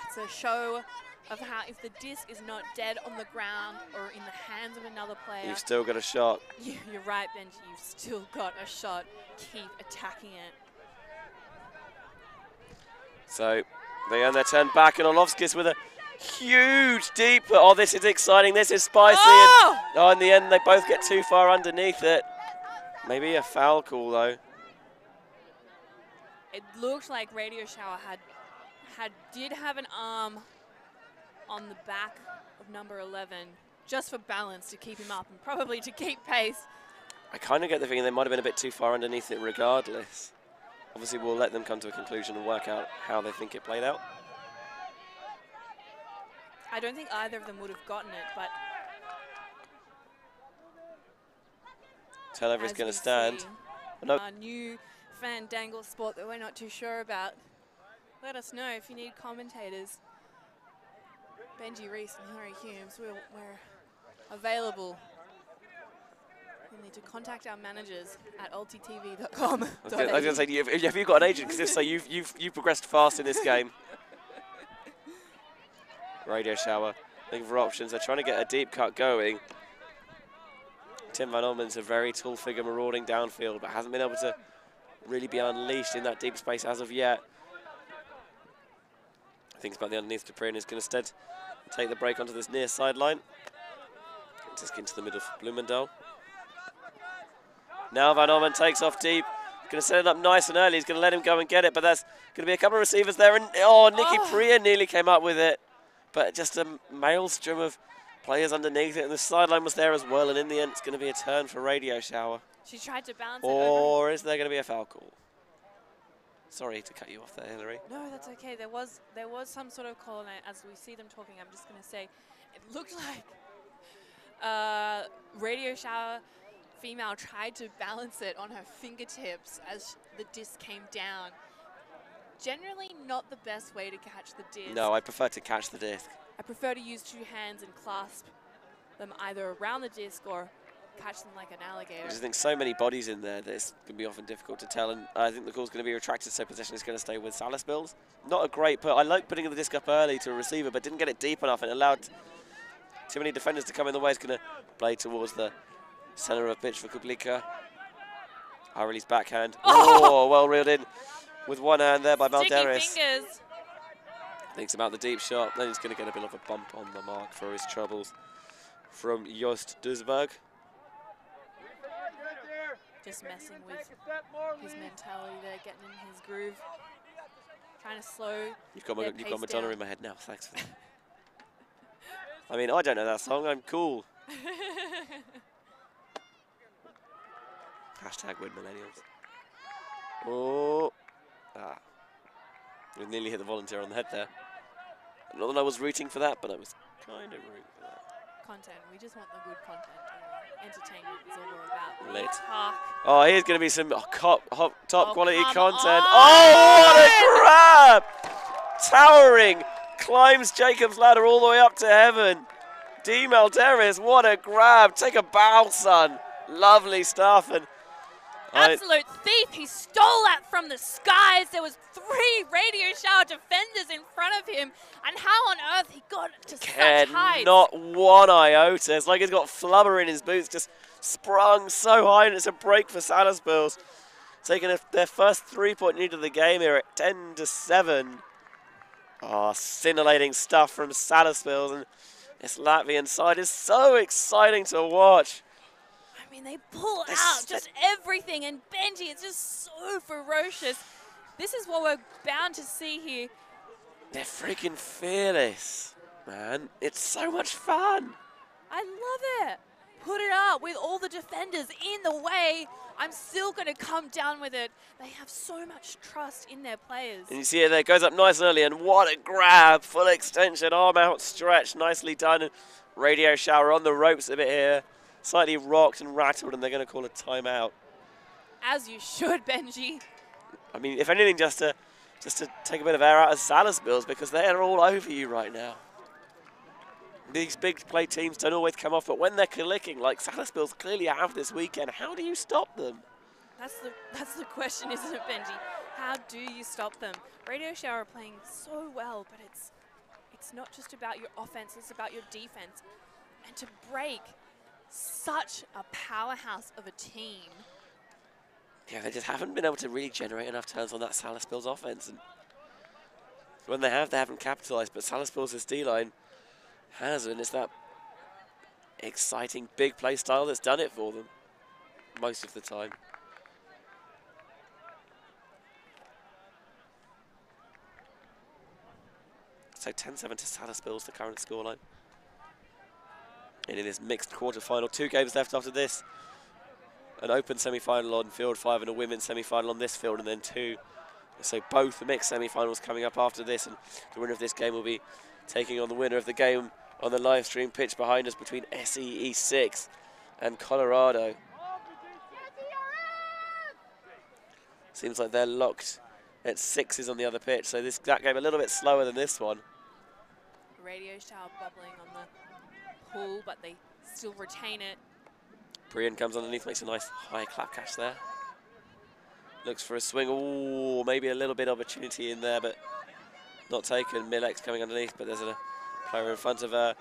it's a show of how if the disc is not dead on the ground or in the hands of another player, You've still got a shot. You're right, Benji. You've still got a shot. Keep attacking it. So they earn their turn back, and Orlovskis with a huge deep. Oh, this is exciting. This is spicy. Oh! And in the end, they both get too far underneath it. Maybe a foul call, though. It looked like Radio Shower did have an arm on the back of number 11, just for balance to keep him up and probably to keep pace. I kind of get the feeling they might have been a bit too far underneath it regardless. Obviously, we'll let them come to a conclusion and work out how they think it played out. I don't think either of them would have gotten it, but Telever is going to stand. No. Our new fandangle sport that we're not too sure about. Let us know if you need commentators. Benji Reese and Hillary Humes, we're available. You need to contact our managers at ultitv.com. I was going to say, have you got an agent? Because if so, you've progressed fast in this game. Radio Shower looking for options. They're trying to get a deep cut going. Tim Van Olmen's a very tall figure marauding downfield, but hasn't been able to really be unleashed in that deep space as of yet. Thinks about the underneath Capri and is going to instead take the break onto this near sideline. Just into the middle for Bloemendahl. Now Van Olmen takes off deep. Going to set it up nice and early. He's going to let him go and get it, but there's going to be a couple of receivers there. And Nicky Priya nearly came up with it, but just a maelstrom of players underneath it, and the sideline was there as well. And in the end, it's going to be a turn for Radio Shower. She tried to balance it over. Or is there going to be a foul call? Sorry to cut you off there, Hillary. No, that's okay. There was some sort of call, and as we see them talking, I'm just going to say, it looked like Radio Shower female tried to balance it on her fingertips as the disc came down. Generally not the best way to catch the disc. No, I prefer to catch the disc. I prefer to use two hands and clasp them either around the disc or catch them like an alligator. I just think so many bodies in there that it's going to be often difficult to tell, and I think the call's going to be retracted, so possession is going to stay with Salaspils. Not a great put. I like putting the disc up early to a receiver, but didn't get it deep enough and allowed too many defenders to come in the way. It's going to play towards the center of pitch for Kublika. Harley's backhand. Oh, well reeled in with one hand there by Malderis. Fingers. Thinks about the deep shot. Then he's going to get a bit of a bump on the mark for his troubles from Joost Duisberg. Just messing with his mentality there, getting in his groove. Trying to slow. You've got Madonna in my head now. Thanks for that. I mean, I don't know that song. I'm cool. Hashtag #WinMillennials. Oh. We nearly hit the volunteer on the head there. Not that I was rooting for that, but I was kind of rooting for that. Content. We just want the good content. Entertainment is all we're about. Lit. Talk. Oh, here's going to be some top quality content. Oh, what a grab! Towering. Climbs Jacob's ladder all the way up to heaven. D. Malderis, what a grab. Take a bow, son. Lovely stuff. And absolute thief. He stole that from the skies. There was 3 Radio Shower defenders in front of him. And how on earth he got to such heights? Not one iota. It's like he's got flubber in his boots. Just sprung so high, and it's a break for Salaspils. Taking their first 3-point lead of the game here at 10-7. Oh, scintillating stuff from Salaspils. And this Latvian side is so exciting to watch. I mean, they pull out just everything, and Benji, it's just so ferocious. This is what we're bound to see here. They're freaking fearless, man. It's so much fun. I love it. put it up with all the defenders in the way. I'm still going to come down with it. They have so much trust in their players. And you see it there, goes up nice and early, and what a grab, full extension, arm out, stretch, nicely done. Radio Shower on the ropes a bit here, slightly rocked and rattled, and they're going to call a timeout. As you should, Benji. I mean, if anything, just to take a bit of air out of Salaspils, because they're all over you right now. These big play teams don't always come off, but when they're clicking, like Salaspils clearly have this weekend, how do you stop them? That's the question, isn't it, Benji? How do you stop them? Radio Shower are playing so well, but it's not just about your offense, it's about your defense. And to break such a powerhouse of a team. Yeah, they just haven't been able to really generate enough turns on that Salaspils offense. And when they haven't capitalized, but Salaspils' D-line has, and it's that exciting big play style that's done it for them most of the time. So 10-7 to Salaspils, the current scoreline. And in this mixed quarterfinal, 2 games left after this. An open semi-final on field 5 and a women's semi-final on this field, and then 2. So both mixed semi-finals coming up after this, and the winner of this game will be taking on the winner of the game on the live stream pitch behind us between SEE 6 and Colorado. Seems like they're locked at 6s on the other pitch, so that game a little bit slower than this one. Radio Shower bubbling on the pool, but they still retain it. Brian comes underneath, makes a nice high clap catch there. Looks for a swing. Ooh, maybe a little bit of opportunity in there, but not taken. Millex coming underneath, but there's a player in front of her.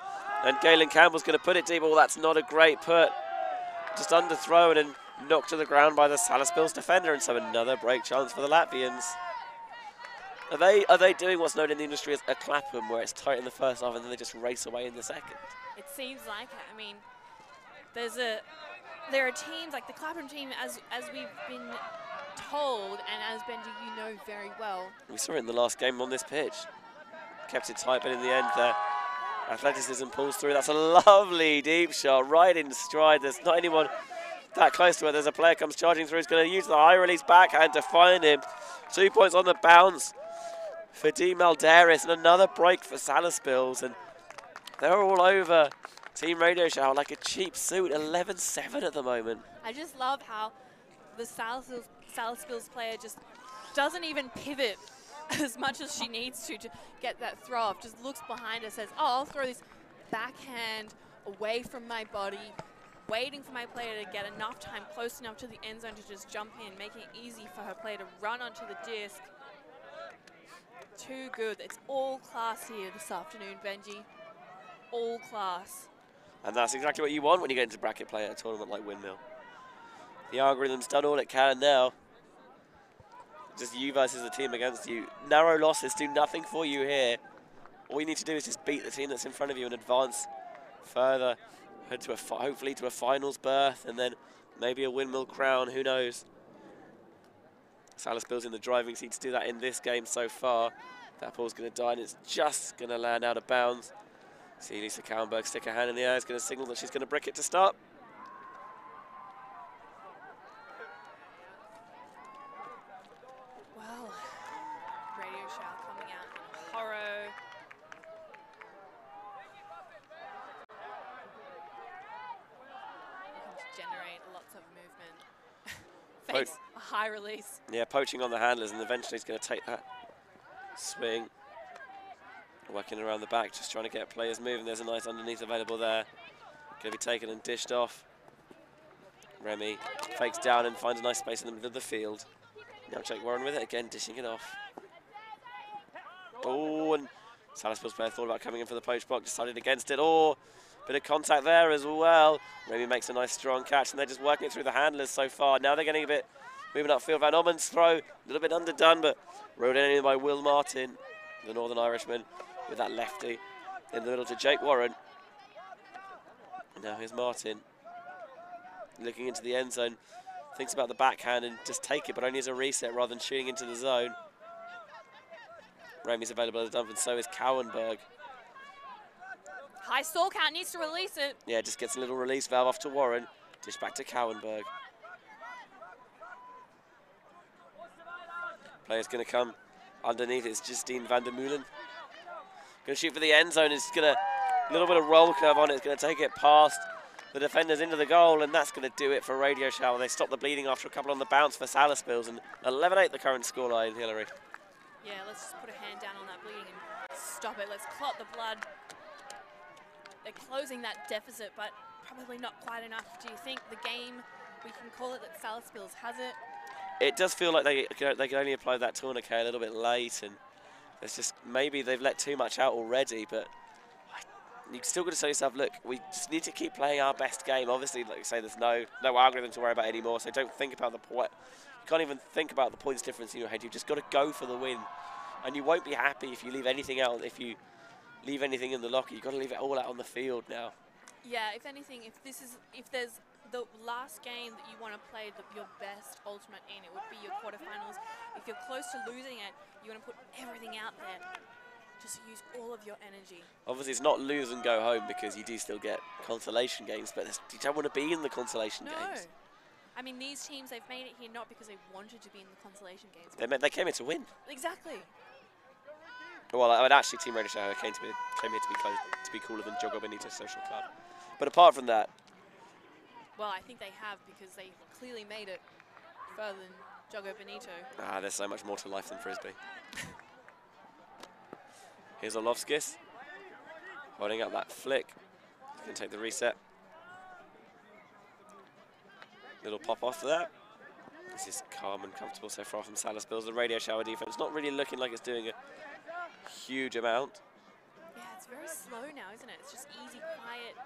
And Galen Campbell's going to put it deep. Oh, that's not a great put. Just underthrown and knocked to the ground by the Salaspils defender, and so another break chance for the Latvians. Are they doing what's known in the industry as a Clapham, where it's tight in the first half and then they just race away in the second? It seems like it. I mean, there are teams like the Clapham team, as we've been told, and as Benji, you know very well. We saw it in the last game on this pitch. Kept it tight, but in the end, their athleticism pulls through. That's a lovely deep shot, right in stride. There's not anyone that close to it. There's a player comes charging through. He's going to use the high release backhand to find him. 2 points on the bounce for D. Malderis, and another break for Salaspils. And they're all over Team Radio Shower like a cheap suit. 11-7 at the moment. I just love how the Salaspils player just doesn't even pivot as much as she needs to get that throw off. Just looks behind her, says, oh, I'll throw this backhand away from my body, waiting for my player to get enough time, close enough to the end zone to just jump in, making it easy for her player to run onto the disc. Too good. It's all class here this afternoon, Benji. All class. And that's exactly what you want when you get into bracket play at a tournament like Windmill. The algorithm's done all it can now. Just you versus the team against you. Narrow losses do nothing for you here. All you need to do is just beat the team that's in front of you and advance further. Head to hopefully to a finals berth, and then maybe a Windmill crown, who knows. Salaspils in the driving seat to do that in this game so far. That ball's going to die, and it's just going to land out of bounds. See Lisa Kallenberg stick her hand in the air. It's going to signal that she's going to brick it to start. Well, Radio Shower coming out in horror. Generate lots of movement. Face a high release. Yeah, poaching on the handlers, and eventually he's going to take that swing. Working around the back, just trying to get players moving. There's a nice underneath available there. Going to be taken and dished off. Remy fakes down and finds a nice space in the middle of the field. Now Jake Warren with it again, dishing it off. Oh, and Salaspils player thought about coming in for the poach block, decided against it. Oh, bit of contact there as well. Remy makes a nice strong catch, and they're just working it through the handlers so far. Now they're getting a bit moving upfield. Van Ommen's throw, a little bit underdone, but rode in by Will Martin, the Northern Irishman, with that lefty in the middle to Jake Warren. Now here's Martin, looking into the end zone, thinks about the backhand and just take it, but only as a reset rather than shooting into the zone. Remy's available as a dump, and so is Cowenberg. High stall count, needs to release it. Yeah, just gets a little release valve off to Warren. Dish back to Cowenberg. Player's going to come underneath. It's Justine van der Meulen. Going to shoot for the end zone. It's going to, a little bit of roll curve on it. It's going to take it past the defenders into the goal, and that's going to do it for Radio Shower. They stop the bleeding after a couple on the bounce for Salaspils, and 11-8 the current scoreline, Hillary. Yeah, let's just put a hand down on that bleeding and stop it. Let's clot the blood. They're closing that deficit, but probably not quite enough. Do you think the game, we can call it that Salaspils has it? It does feel like they can only apply that tourniquet a little bit late, and it's just maybe they've let too much out already, but you've still got to say to yourself, look, we just need to keep playing our best game. Obviously, like you say, there's no algorithm to worry about anymore, so don't think about the point. You can't even think about the points difference in your head. You've just got to go for the win, and you won't be happy if you leave anything out. If you leave anything in the locker, you've got to leave it all out on the field now. Yeah, if anything, if there's the last game that you want to play your best ultimate in, it would be your quarterfinals. If you're close to losing it, you want to put everything out there. Just use all of your energy. Obviously, it's not lose and go home because you do still get consolation games, but you don't want to be in the consolation games. I mean, these teams, they've made it here not because they wanted to be in the consolation games. They came here to win. Exactly. Well, I would actually, Team Radio Shower came here to be cooler than Jogo Benito Social Club. But apart from that, well, I think they have, because they clearly made it further than Jogo Benito. There's so much more to life than Frisbee. Here's Orlovskis, holding up that flick. He's going to take the reset. Little pop off there. This is calm and comfortable so far from Salaspils. The Radio Shower defense not really looking like it's doing a huge amount. Yeah, it's very slow now, isn't it? It's just easy, quiet.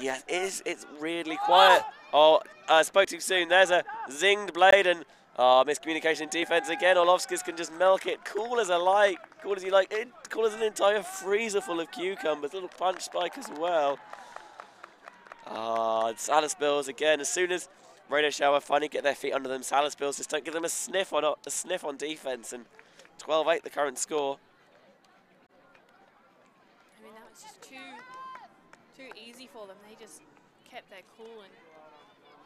Yeah, it is. It's really quiet. Oh, I spoke too soon. There's a zinged blade and miscommunication in defense again. Orlovskis can just milk it. Cool as a light. Cool as you like. Cool as an entire freezer full of cucumbers. Little punch spike as well. Salaspils again. As soon as Radio Shower finally get their feet under them, Salaspils just don't give them a sniff on defense. And 12-8 the current score. I mean, that was just too easy for them. They just kept their cool and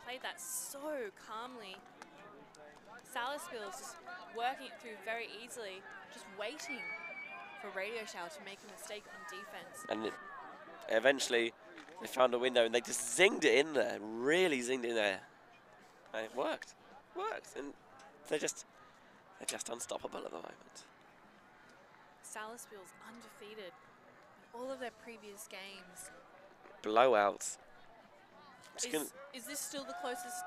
played that so calmly. Salaspils just working it through very easily, just waiting for Radio Shower to make a mistake on defense. And eventually they found a window and they just zinged it in there, really zinged it in there. And it worked. And they're just unstoppable at the moment. Salaspils undefeated in all of their previous games. Blowouts. Is this still the closest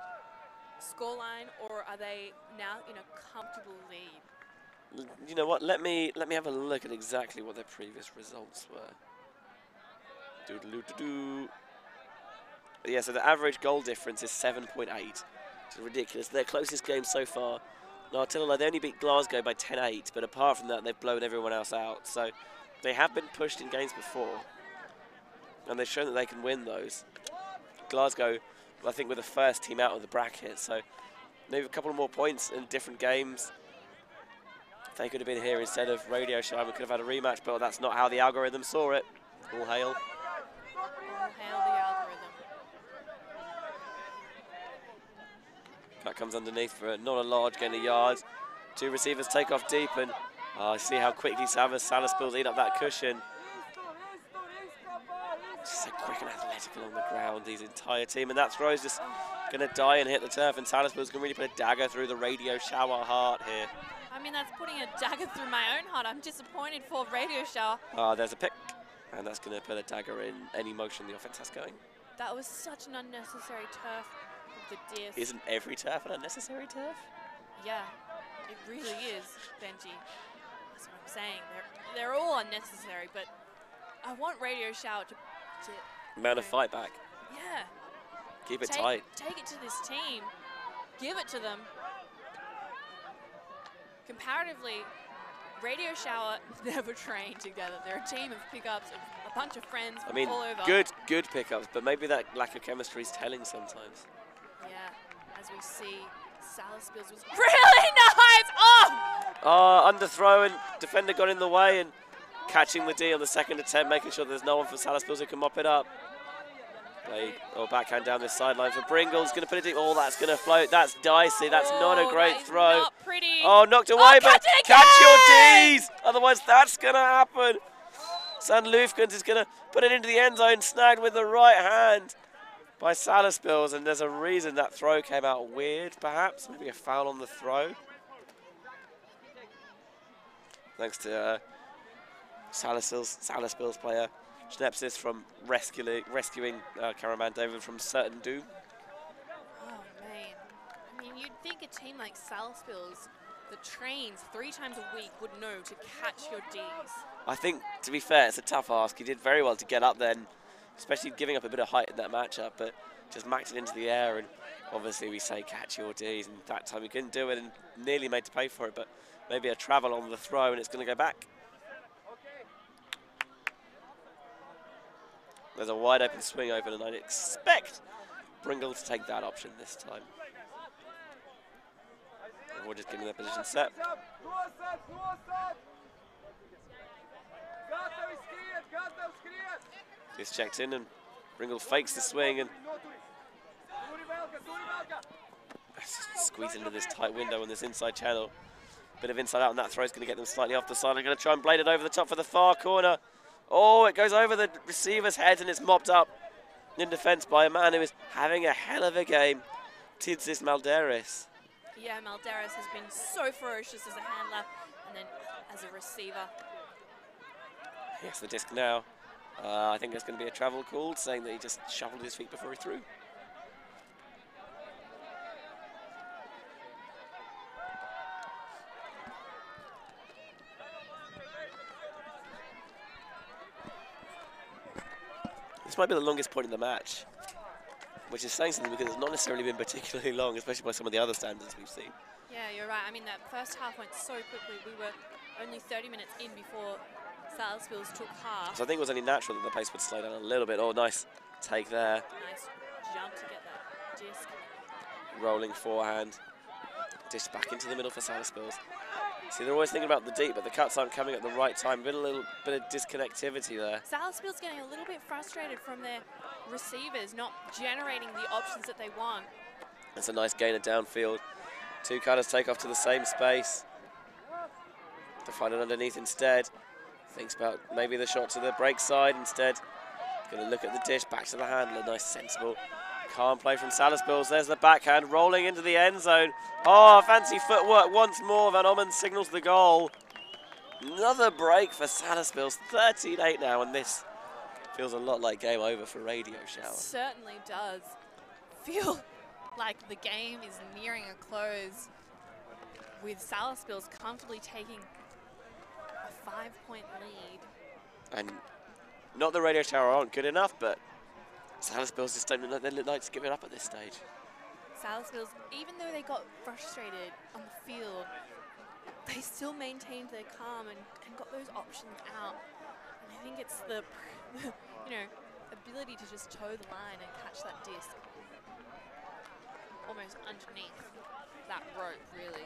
scoreline, or are they now in a comfortable lead? You know what? Let me have a look at exactly what their previous results were. Doo-doo-doo-doo-doo. Yeah, so the average goal difference is 7.8, which is ridiculous. Their closest game so far. No, I'll tell you, they only beat Glasgow by 10-8, but apart from that, they've blown everyone else out. So they have been pushed in games before, and they've shown that they can win those. Glasgow, I think, were the first team out of the bracket, so maybe a couple more points in different games. They could have been here instead of Radio Shower. We could have had a rematch, but that's not how the algorithm saw it. All hail. All hail the algorithm. That comes underneath for not a large gain of yards. Two receivers take off deep, and see how quickly Salaspils eat up that cushion. Just so quick and athletic along the ground, his entire team, and that throw's just going to die and hit the turf, and Salaspils can really put a dagger through the Radio Shower heart here. I mean, that's putting a dagger through my own heart. I'm disappointed for Radio Shower. There's a pick, and that's going to put a dagger in any motion the offense has going. That was such an unnecessary turf of the diff. Isn't every turf an unnecessary turf? Yeah, it really is, Benji. That's what I'm saying. They're all unnecessary, but I want Radio Shower to mount a fight back. Yeah. Keep it tight. Take it to this team. Give it to them. Comparatively, Radio Shower never train together. They're a team of pickups, of a bunch of friends from all over. Good pickups, but maybe that lack of chemistry is telling sometimes. Yeah, as we see, Salaspils was really nice! Oh! Underthrow, and defender got in the way, and catching the D on the second attempt, making sure there's no one for Salaspils who can mop it up. Play or backhand down this sideline for Bringle's going to put it deep. Oh, that's going to float. That's dicey. That's not a great throw. Not pretty. Oh, knocked away, but catch your Ds. Otherwise, that's going to happen. San Lufkens is going to put it into the end zone, snagged with the right hand by Salaspils, and there's a reason that throw came out weird, perhaps. Maybe a foul on the throw. Thanks to Salaspils player Schnepsis from rescuing Caraman David from certain doom. Oh, man. I mean, you'd think a team like Salaspils that trains 3 times a week would know to catch your Ds. I think, to be fair, it's a tough ask. He did very well to get up then, especially giving up a bit of height in that matchup, but just macked it into the air, and obviously we say catch your Ds, and that time he couldn't do it and nearly made to pay for it, but maybe a travel on the throw and it's going to go back. There's a wide open swing open, and I'd expect Bringle to take that option this time. And we're just getting their position set. He's checked in, and Bringle fakes the swing and squeeze into this tight window on this inside channel. Bit of inside out, and that throw is going to get them slightly off the side. They're going to try and blade it over the top for the far corner. Oh, it goes over the receiver's head, and it's mopped up in defence by a man who is having a hell of a game, Tidsis Malderis. Yeah, Malderis has been so ferocious as a handler and then as a receiver. Yes, the disc now. I think there's going to be a travel called, saying that he just shuffled his feet before he threw. This might be the longest point in the match, which is saying something because it's not necessarily been particularly long, especially by some of the other standards we've seen. Yeah, you're right. I mean, that first half went so quickly. We were only 30 minutes in before Salaspils took half. So I think it was only natural that the pace would slow down a little bit. Oh, nice take there. Nice jump to get that disc. Rolling forehand. Dish back into the middle for Salaspils. See, they're always thinking about the deep, but the cuts aren't coming at the right time. A little bit of disconnectivity there. Salaspils getting a little bit frustrated from their receivers not generating the options that they want. That's a nice gainer downfield. 2 cutters take off to the same space. To find it underneath instead. Thinks about maybe the shot to the break side instead. Going to look at the dish, back to the handler. Nice, sensible, calm play from Salaspils. There's the backhand rolling into the end zone. Oh, fancy footwork once more. Van Ommen signals the goal. Another break for Salaspils. 13-8 now, and this feels a lot like game over for Radio Shower. Certainly does feel like the game is nearing a close, with Salaspils comfortably taking a 5-point lead. And not the Radio Shower aren't good enough, but Salaspils just don't look like to give it up at this stage. Salaspils, even though they got frustrated on the field, they still maintained their calm and got those options out. And I think it's the ability to just toe the line and catch that disc almost underneath that rope, really.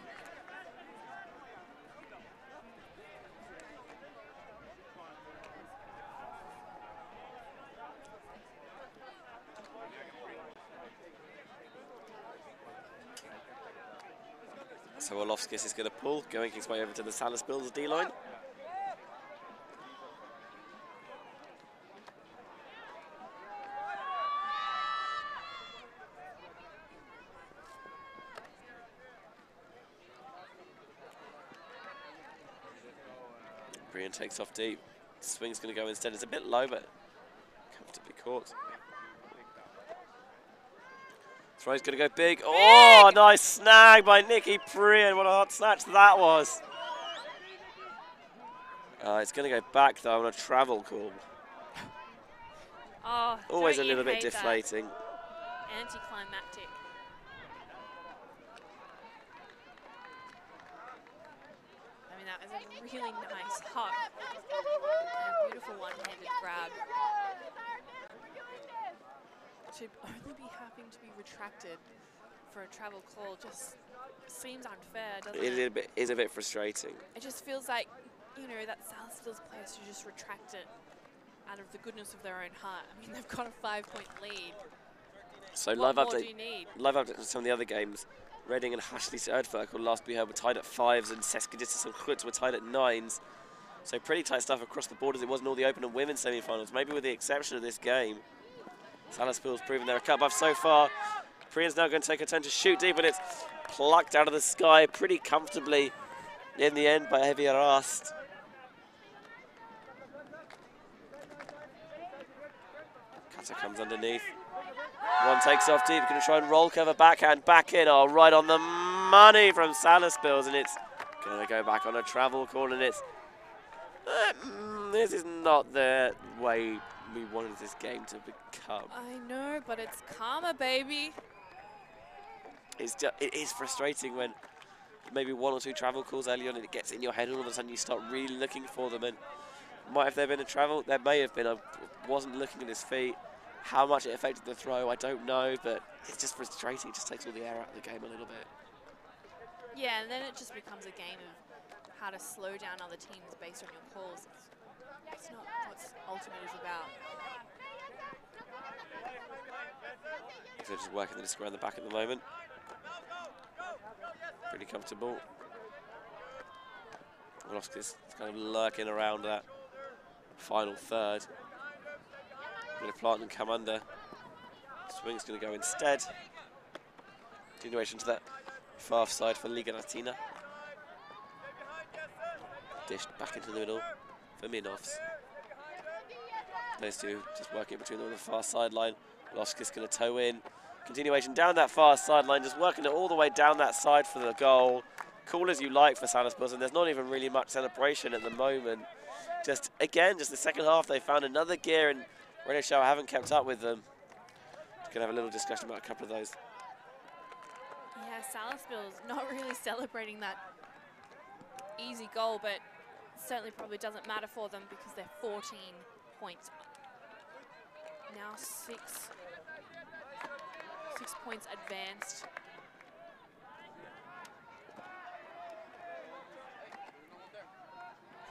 So Orlovskis is going to pull, going his way over to the Salaspils D-line. Brian takes off deep. Swing's going to go instead. It's a bit low, but comfortably caught. Throw's going to go big. Oh, nice snag by Nicky Prian. What a hot snatch that was. It's going to go back, though, on a travel call. Oh, always a little bit deflating. Anticlimactic. I mean, that was a really nice hot and a beautiful one-handed grab. To only be having to be retracted for a travel call just seems unfair, doesn't it? It is a bit frustrating. It just feels like, you know, that Salaspils players to just retract it out of the goodness of their own heart. I mean, they've got a 5-point lead. So what more do you need? Live update on some of the other games. Reading and Hashley Erdferkel last we heard were tied at 5s, and Seskidistas and Chutz were tied at 9s. So pretty tight stuff across the board as it was in all the open and women's semi-finals, maybe with the exception of this game. Salaspils proving they're a cut buff so far. Priyan's now going to take a turn to shoot deep, and it's plucked out of the sky pretty comfortably in the end by Heavy Rast. Cutter comes underneath. One takes off deep, going to try and roll cover backhand, back in, oh, right on the money from Salaspils, and it's going to go back on a travel call, and it's this is not the way we wanted this game to become. I know, but it's karma, baby. It is frustrating when maybe 1 or 2 travel calls early on and it gets in your head, and all of a sudden you start really looking for them. And might have there been a travel? There may have been. I wasn't looking at his feet. How much it affected the throw, I don't know, but it's just frustrating. It just takes all the air out of the game a little bit. Yeah, and then it just becomes a game of how to slow down other teams based on your calls. It's not what Ultimate is about. They're just working the disc around the back at the moment. Pretty comfortable. Woloski's kind of lurking around that final third. Going to plant and come under. Swing's going to go instead. Continuation to that far side for Liga Latina. Dished back into the middle for Minovs. Those two just working between them on the far sideline. Woloski's going to toe in. Continuation down that far sideline, just working it all the way down that side for the goal. Cool as you like for Salaspils, and there's not even really much celebration at the moment. Just, again, just the second half, they found another gear, and Radio Shower haven't kept up with them. Just going to have a little discussion about a couple of those. Yeah, Salaspils not really celebrating that easy goal, but certainly probably doesn't matter for them because they're 14 points. Now 6 points advanced.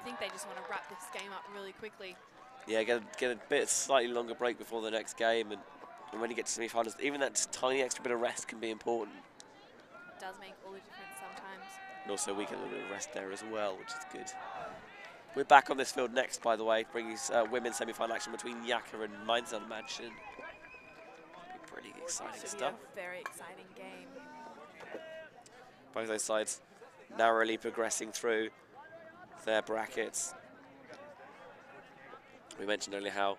I think they just want to wrap this game up really quickly. Yeah, get a bit slightly longer break before the next game, and when you get to semi-finals, even that tiny extra bit of rest can be important. It does make all the difference sometimes. And also we get a little bit of rest there as well, which is good. We're back on this field next, by the way, bringing women's semi-final action between Yaka and Mainzel Mansion. Pretty exciting stuff. A very exciting game. Both those sides narrowly progressing through their brackets. We mentioned earlier how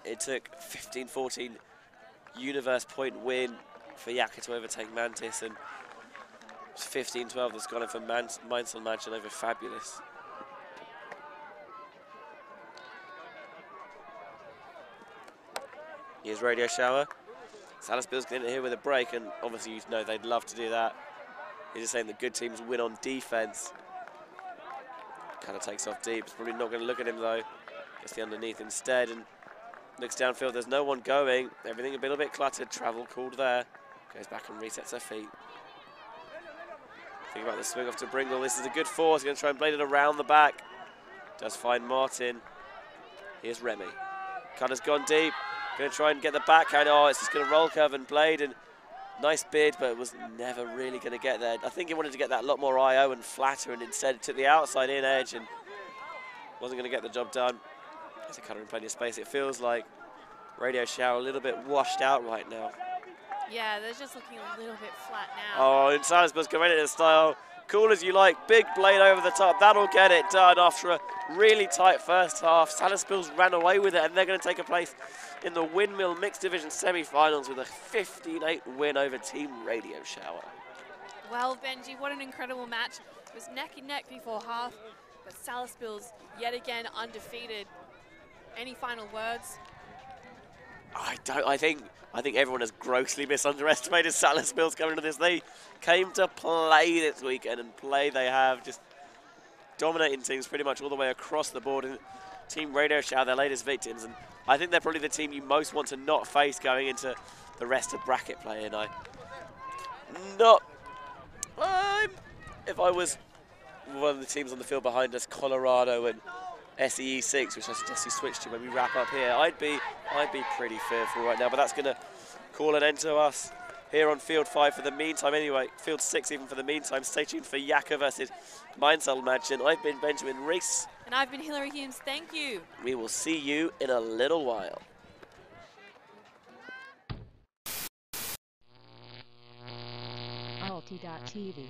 it took 15-14 universe point win for Yaka to overtake Mantis, and 15-12 that's gone in for Mainzel Mansion over Fabulous. Here's Radio Shower. Salaspils getting in here with a break, and obviously you know they'd love to do that. He's just saying that good teams win on defense. Kind of takes off deep. It's probably not going to look at him though. Gets the underneath instead and looks downfield. There's no one going. Everything a little bit cluttered. Travel called there. Goes back and resets her feet. Think about the swing off to Bringle. This is a good force. He's going to try and blade it around the back. Does find Martin. Here's Remy. Cutter's gone deep. Going to try and get the backhand. Oh, it's just going to roll curve and blade. And nice bid, but it was never really going to get there. I think he wanted to get that a lot more IO and flatter, and instead took the outside in edge and wasn't going to get the job done. There's a Cutter in plenty of space. It feels like Radio Shower a little bit washed out right now. Yeah, they're just looking a little bit flat now. Oh, and Salaspils going into style. Cool as you like. Big blade over the top. That'll get it done after a really tight first half. Salaspils ran away with it, and they're going to take a place in the Windmill Mixed Division semi-finals with a 15-8 win over Team Radio Shower. Well, Benji, what an incredible match. It was neck and neck before half, but Salaspils yet again undefeated. Any final words? I think everyone has grossly misunderestimated Salaspils coming into this. They came to play this weekend, and play they have, just dominating teams pretty much all the way across the board. And Team Radio Shower, their latest victims, and I think they're probably the team you most want to not face going into the rest of bracket play. And I'm if I was one of the teams on the field behind us, Colorado and SEE6, which I suggest you switch to when we wrap up here, I'd be pretty fearful right now. But that's going to call an end to us here on Field 5 for the meantime. Anyway, Field 6 even for the meantime. Stay tuned for Yaka versus Mainzel Mansion. I've been Benjamin Reese. And I've been Hillary Humes. Thank you. We will see you in a little while. Alti.tv.